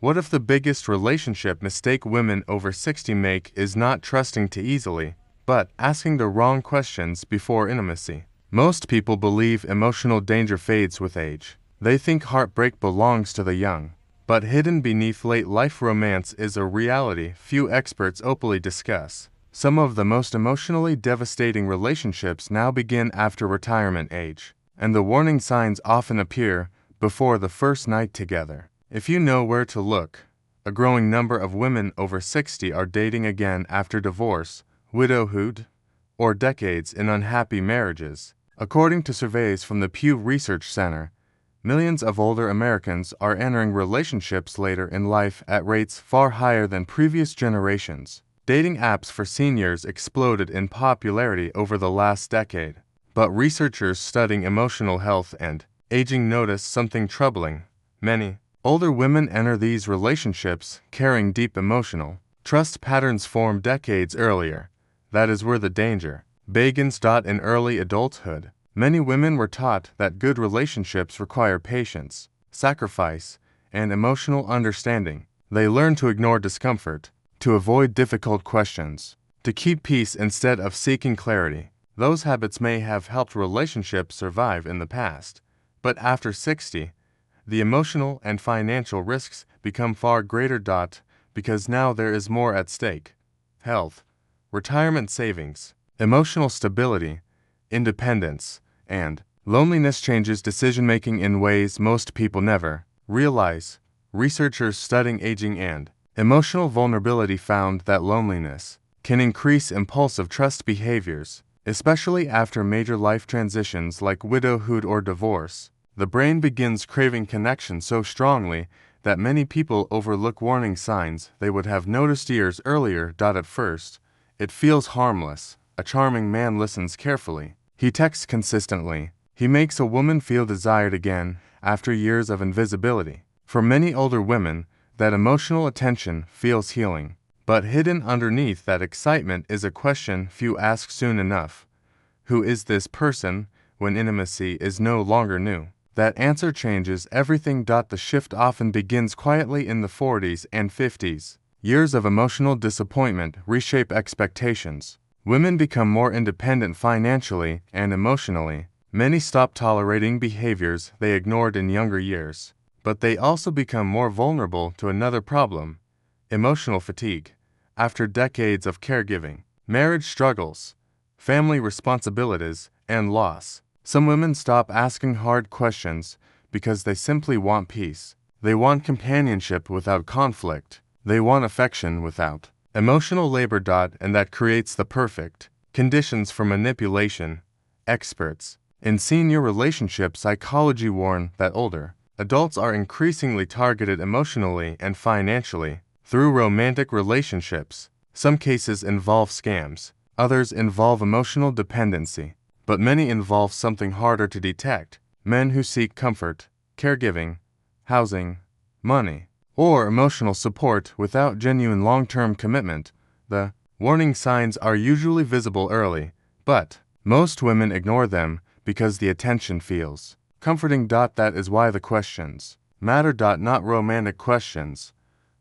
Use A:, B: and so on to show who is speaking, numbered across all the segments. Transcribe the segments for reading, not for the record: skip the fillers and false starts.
A: What if the biggest relationship mistake women over 60 make is not trusting too easily, but asking the wrong questions before intimacy? Most people believe emotional danger fades with age. They think heartbreak belongs to the young. But hidden beneath late-life romance is a reality few experts openly discuss. Some of the most emotionally devastating relationships now begin after retirement age, and the warning signs often appear before the first night together. If you know where to look, a growing number of women over 60 are dating again after divorce, widowhood, or decades in unhappy marriages. According to surveys from the Pew Research Center, millions of older Americans are entering relationships later in life at rates far higher than previous generations. Dating apps for seniors exploded in popularity over the last decade, but researchers studying emotional health and aging notice something troubling. Many older women enter these relationships carrying deep emotional trust patterns formed decades earlier. That is where the danger begins. In early adulthood, many women were taught that good relationships require patience, sacrifice, and emotional understanding. They learn to ignore discomfort, to avoid difficult questions, to keep peace instead of seeking clarity. Those habits may have helped relationships survive in the past, but after 60, the emotional and financial risks become far greater. Because now there is more at stake: health, retirement savings, emotional stability, independence, and loneliness changes decision-making in ways most people never realize. Researchers studying aging and emotional vulnerability found that loneliness can increase impulsive trust behaviors, especially after major life transitions like widowhood or divorce. The brain begins craving connection so strongly that many people overlook warning signs they would have noticed years earlier. At first, it feels harmless. A charming man listens carefully. He texts consistently. He makes a woman feel desired again after years of invisibility. For many older women, that emotional attention feels healing. But hidden underneath that excitement is a question few ask soon enough: who is this person when intimacy is no longer new? That answer changes everything. The shift often begins quietly in the 40s and 50s. Years of emotional disappointment reshape expectations. Women become more independent financially and emotionally. Many stop tolerating behaviors they ignored in younger years. But they also become more vulnerable to another problem: emotional fatigue. After decades of caregiving, marriage struggles, family responsibilities, and loss, some women stop asking hard questions because they simply want peace. They want companionship without conflict. They want affection without emotional labor. And that creates the perfect conditions for manipulation. Experts in senior relationship psychology warn that older adults are increasingly targeted emotionally and financially through romantic relationships. Some cases involve scams, others involve emotional dependency, but many involve something harder to detect: men who seek comfort, caregiving, housing, money, or emotional support without genuine long-term commitment. The warning signs are usually visible early, but most women ignore them because the attention feels comforting. That is why the questions matter. Not romantic questions,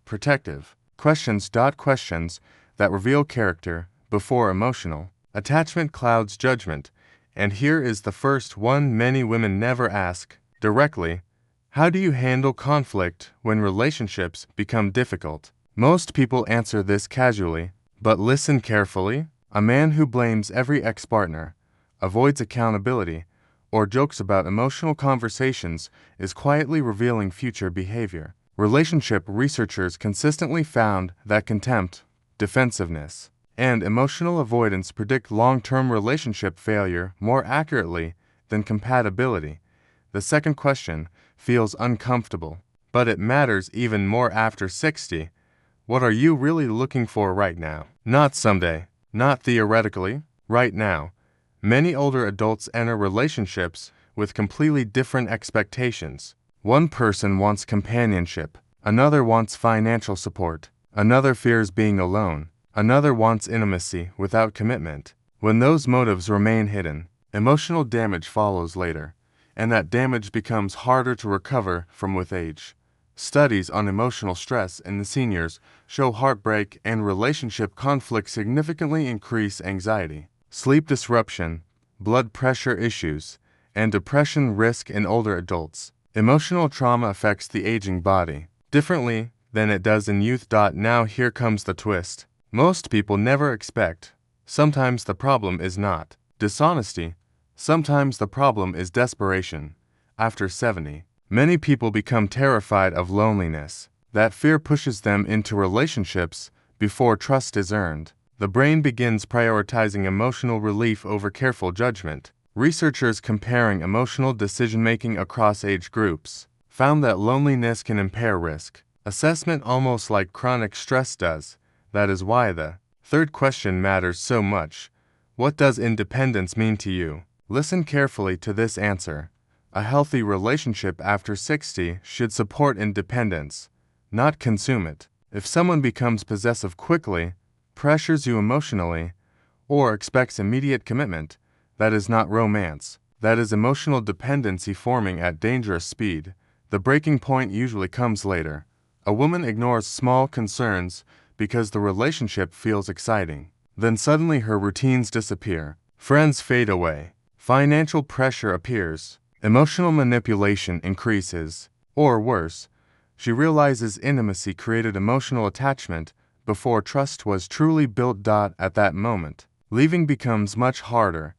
A: protective questions. Questions that reveal character before emotional attachment clouds judgment. And here is the first one many women never ask directly: how do you handle conflict when relationships become difficult? Most people answer this casually, but listen carefully. A man who blames every ex-partner, avoids accountability, or jokes about emotional conversations is quietly revealing future behavior. Relationship researchers consistently found that contempt, defensiveness, and emotional avoidance predict long-term relationship failure more accurately than compatibility. The second question feels uncomfortable, but it matters even more after 60. What are you really looking for right now? Not someday, not theoretically, right now. Many older adults enter relationships with completely different expectations. One person wants companionship, another wants financial support, another fears being alone, another wants intimacy without commitment. When those motives remain hidden, emotional damage follows later, and that damage becomes harder to recover from with age. Studies on emotional stress in the seniors show heartbreak and relationship conflict significantly increase anxiety, sleep disruption, blood pressure issues, and depression risk in older adults. Emotional trauma affects the aging body differently than it does in youth. Now here comes the twist. Most people never expect. Sometimes the problem is not dishonesty. Sometimes the problem is desperation. After 70, many people become terrified of loneliness. That fear pushes them into relationships before trust is earned. The brain begins prioritizing emotional relief over careful judgment. Researchers comparing emotional decision-making across age groups found that loneliness can impair risk assessment almost like chronic stress does. That is why the third question matters so much. What does independence mean to you? Listen carefully to this answer. A healthy relationship after 60 should support independence, not consume it. If someone becomes possessive quickly, pressures you emotionally, or expects immediate commitment, that is not romance. That is emotional dependency forming at dangerous speed. The breaking point usually comes later. A woman ignores small concerns because the relationship feels exciting. Then suddenly her routines disappear. Friends fade away. Financial pressure appears. Emotional manipulation increases. Or worse, she realizes intimacy created emotional attachment before trust was truly built. At that moment, leaving becomes much harder.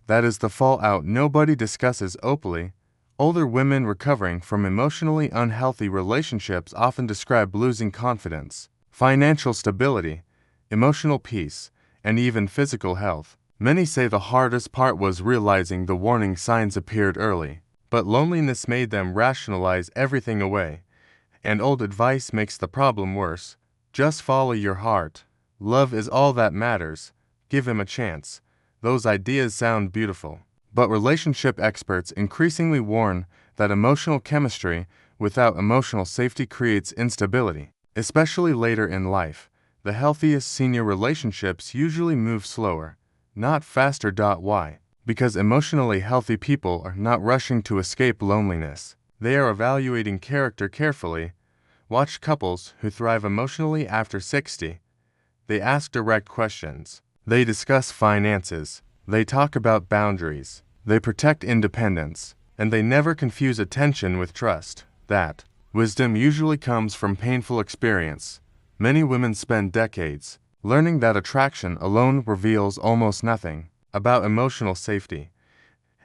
A: That is the fallout nobody discusses openly. Older women recovering from emotionally unhealthy relationships often describe losing confidence, financial stability, emotional peace, and even physical health. Many say the hardest part was realizing the warning signs appeared early, but loneliness made them rationalize everything away, and old advice makes the problem worse. Just follow your heart. Love is all that matters. Give him a chance. Those ideas sound beautiful, but relationship experts increasingly warn that emotional chemistry without emotional safety creates instability, especially later in life. The healthiest senior relationships usually move slower, not faster. Why? Because emotionally healthy people are not rushing to escape loneliness. They are evaluating character carefully. Watch couples who thrive emotionally after 60. They ask direct questions. They discuss finances. They talk about boundaries. They protect independence. And they never confuse attention with trust. That wisdom usually comes from painful experience. Many women spend decades learning that attraction alone reveals almost nothing about emotional safety.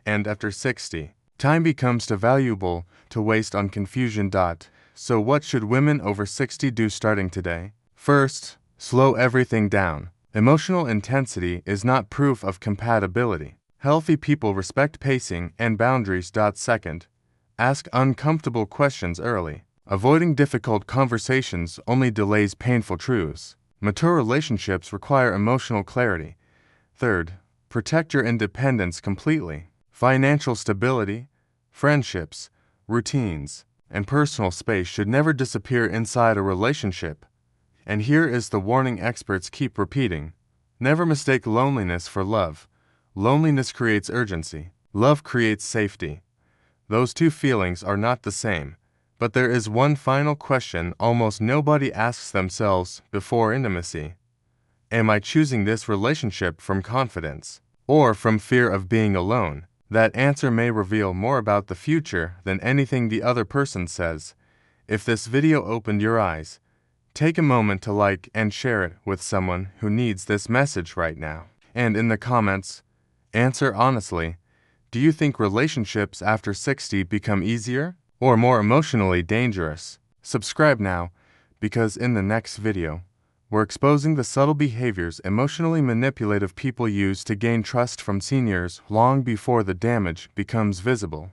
A: And after 60, time becomes too valuable to waste on confusion. So what should women over 60 do starting today? First, slow everything down. Emotional intensity is not proof of compatibility. Healthy people respect pacing and boundaries. Second, ask uncomfortable questions early. Avoiding difficult conversations only delays painful truths. Mature relationships require emotional clarity. Third, protect your independence completely. Financial stability, friendships, routines, and personal space should never disappear inside a relationship. And here is the warning experts keep repeating. Never mistake loneliness for love. Loneliness creates urgency. Love creates safety. Those two feelings are not the same. But there is one final question almost nobody asks themselves before intimacy. Am I choosing this relationship from confidence or from fear of being alone? That answer may reveal more about the future than anything the other person says. If this video opened your eyes, take a moment to like and share it with someone who needs this message right now. And in the comments, answer honestly. Do you think relationships after 60 become easier or more emotionally dangerous? Subscribe now, because in the next video, we're exposing the subtle behaviors emotionally manipulative people use to gain trust from seniors long before the damage becomes visible.